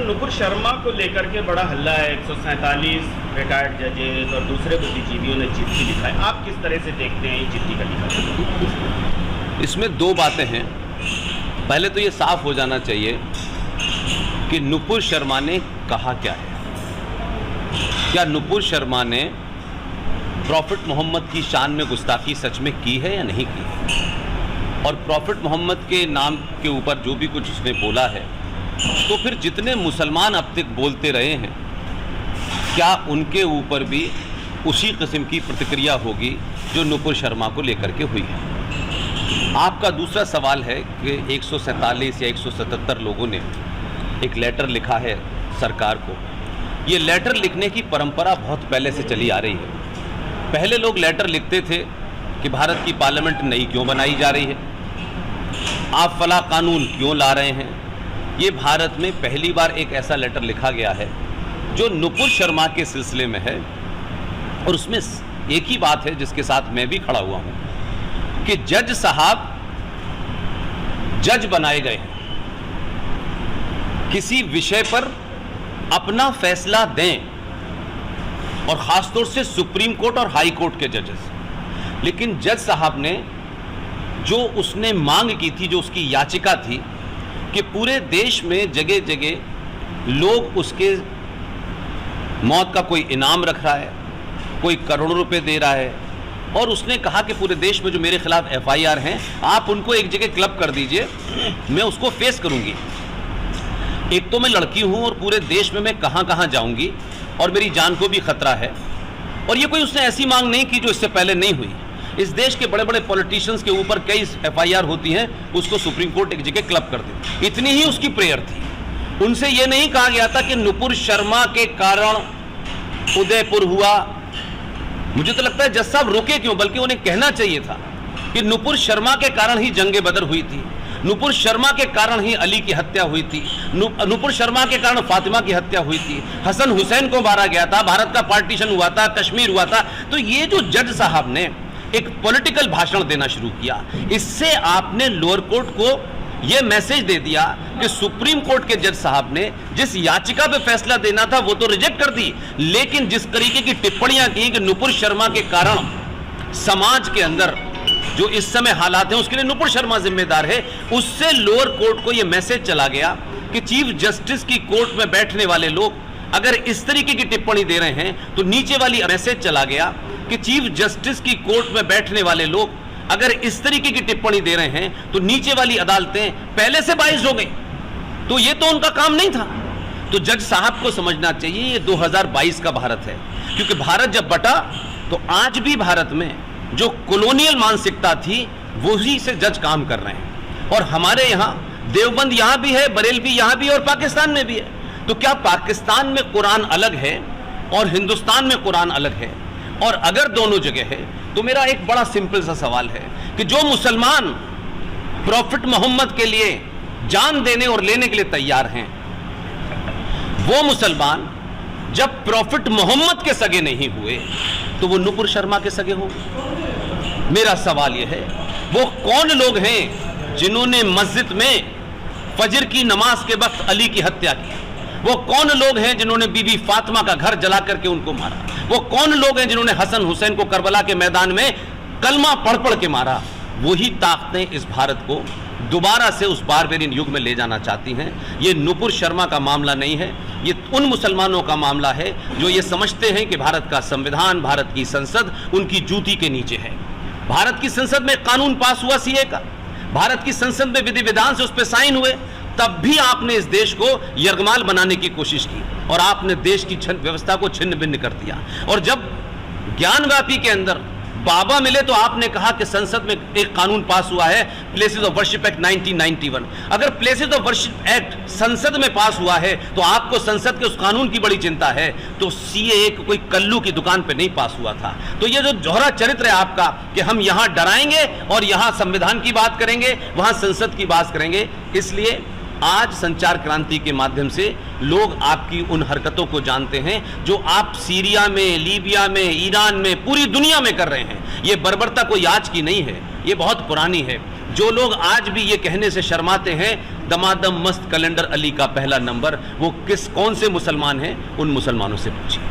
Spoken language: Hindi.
सर, नुपुर शर्मा को लेकर के बड़ा हल्ला है। 147 रिटायर्ड जजेस और दूसरे बुद्धिजीवियों ने चिट्ठी लिखा है। आप किस तरह से देखते हैं ये चिट्ठी का लिखा? इसमें दो बातें हैं। पहले तो ये साफ हो जाना चाहिए कि नुपुर शर्मा ने कहा क्या है। क्या नुपुर शर्मा ने प्रॉफिट मोहम्मद की शान में गुस्ताखी सच में की है या नहीं की है? और प्रॉफिट मोहम्मद के नाम के ऊपर जो भी कुछ उसने बोला है, तो फिर जितने मुसलमान अब तक बोलते रहे हैं, क्या उनके ऊपर भी उसी किस्म की प्रतिक्रिया होगी जो नुपुर शर्मा को लेकर के हुई है? आपका दूसरा सवाल है कि 147 या 177 लोगों ने एक लेटर लिखा है सरकार को। ये लेटर लिखने की परंपरा बहुत पहले से चली आ रही है। पहले लोग लेटर लिखते थे कि भारत की पार्लियामेंट नई क्यों बनाई जा रही है, आप फला कानून क्यों ला रहे हैं। ये भारत में पहली बार एक ऐसा लेटर लिखा गया है जो नुपुर शर्मा के सिलसिले में है। और उसमें एक ही बात है जिसके साथ मैं भी खड़ा हुआ हूं कि जज साहब जज बनाए गए हैं, किसी विषय पर अपना फैसला दें, और ख़ासतौर से सुप्रीम कोर्ट और हाई कोर्ट के जजेस। लेकिन जज साहब ने जो उसने मांग की थी, जो उसकी याचिका थी कि पूरे देश में जगह जगह लोग उसके मौत का कोई इनाम रख रहा है, कोई करोड़ों रुपए दे रहा है, और उसने कहा कि पूरे देश में जो मेरे खिलाफ FIR हैं, आप उनको एक जगह क्लब कर दीजिए, मैं उसको फेस करूंगी। एक तो मैं लड़की हूं और पूरे देश में मैं कहां कहां जाऊंगी और मेरी जान को भी खतरा है। और ये कोई उसने ऐसी मांग नहीं की जो इससे पहले नहीं हुई। इस देश के बड़े बड़े पॉलिटिशियंस के ऊपर कई FIR होती हैं, उसको सुप्रीम कोर्ट एक जगह क्लब कर दे, इतनी ही उसकी प्रेयर थी। उनसे ये नहीं कहा गया था कि नुपुर शर्मा के कारण उदयपुर हुआ। मुझे तो लगता है जज साहब रुके क्यों, बल्कि उन्हें कहना चाहिए था कि नुपुर शर्मा के कारण ही जंगे बदर हुई थी, नुपुर शर्मा के कारण ही अली की हत्या हुई थी, नुपुर शर्मा के कारण फातिमा की हत्या हुई थी, हसन हुसैन को मारा गया था, भारत का पार्टीशन हुआ था, कश्मीर हुआ था। तो ये जो जज साहब ने एक पॉलिटिकल भाषण देना शुरू किया, इससे आपने लोअर कोर्ट को यह मैसेज दे दिया कि सुप्रीम कोर्ट के जज साहब ने जिस याचिका पे फैसला देना था वो तो रिजेक्ट कर दी, लेकिन जिस तरीके की टिप्पणियां की कि नुपुर शर्मा के कारण समाज के अंदर जो इस समय हालात हैं उसके लिए नुपुर शर्मा जिम्मेदार है, उससे लोअर कोर्ट को यह मैसेज चला गया कि चीफ जस्टिस की कोर्ट में बैठने वाले लोग अगर इस तरीके की टिप्पणी दे रहे हैं, तो नीचे वाली मैसेज चला गया कि चीफ जस्टिस की कोर्ट में बैठने वाले लोग अगर इस तरीके की टिप्पणी दे रहे हैं, तो नीचे वाली अदालतें पहले से बाइज्ड हो गई। तो ये तो उनका काम नहीं था। तो जज साहब को समझना चाहिए ये 2022 का भारत है, क्योंकि भारत जब बटा तो आज भी भारत में जो कॉलोनियल मानसिकता थी वही से जज काम कर रहे हैं। और हमारे यहाँ देवबंद यहाँ भी है, बरेलवी यहाँ भी, और पाकिस्तान में भी है। तो क्या पाकिस्तान में कुरान अलग है और हिंदुस्तान में कुरान अलग है? और अगर दोनों जगह है तो मेरा एक बड़ा सिंपल सा सवाल है कि जो मुसलमान प्रॉफिट मोहम्मद के लिए जान देने और लेने के लिए तैयार हैं, वो मुसलमान जब प्रॉफिट मोहम्मद के सगे नहीं हुए तो वो नुपुर शर्मा के सगे होंगे। मेरा सवाल यह है, वो कौन लोग हैं जिन्होंने मस्जिद में फजर की नमाज के वक्त अली की हत्या की? वो कौन लोग हैं जिन्होंने बीबी फातिमा का घर जला करके उनको मारा? वो कौन लोग हैं जिन्होंने हसन हुसैन को करबला के मैदान में कलमा पढ़ पढ़ के मारा? वही ताकतें इस भारत को दोबारा से उस बारबेरियन युग में ले जाना चाहती हैं। ये नुपुर शर्मा का मामला नहीं है, ये उन मुसलमानों का मामला है जो ये समझते हैं कि भारत का संविधान, भारत की संसद उनकी जूती के नीचे है। भारत की संसद में कानून पास हुआ CA का, भारत की संसद में विधि विधान से उस पर साइन हुए, तब भी आपने इस देश को यरगमाल बनाने की कोशिश की और आपने देश की व्यवस्था को छिन्न भिन्न कर दिया। और जब ज्ञानव्यापी के अंदर बाबा मिले तो आपने कहा कि संसद में एक कानून पास हुआ है, प्लेसेस ऑफ वर्शिप एक्ट 1991। अगर प्लेसेस ऑफ वर्शिप एक्ट संसद में पास हुआ है तो आपको संसद के उस कानून की बड़ी चिंता है, तो CAA कोई कल्लू की दुकान पे नहीं पास हुआ था। तो ये जो जोहरा चरित्र है आपका कि हम यहां डराएंगे और यहां संविधान की बात करेंगे, वहां संसद की बात करेंगे, इसलिए आज संचार क्रांति के माध्यम से लोग आपकी उन हरकतों को जानते हैं जो आप सीरिया में, लीबिया में, ईरान में, पूरी दुनिया में कर रहे हैं। ये बर्बरता कोई आज की नहीं है, ये बहुत पुरानी है। जो लोग आज भी ये कहने से शर्माते हैं दमादम मस्त कैलेंडर अली का पहला नंबर, वो कौन से मुसलमान हैं, उन मुसलमानों से पूछिए।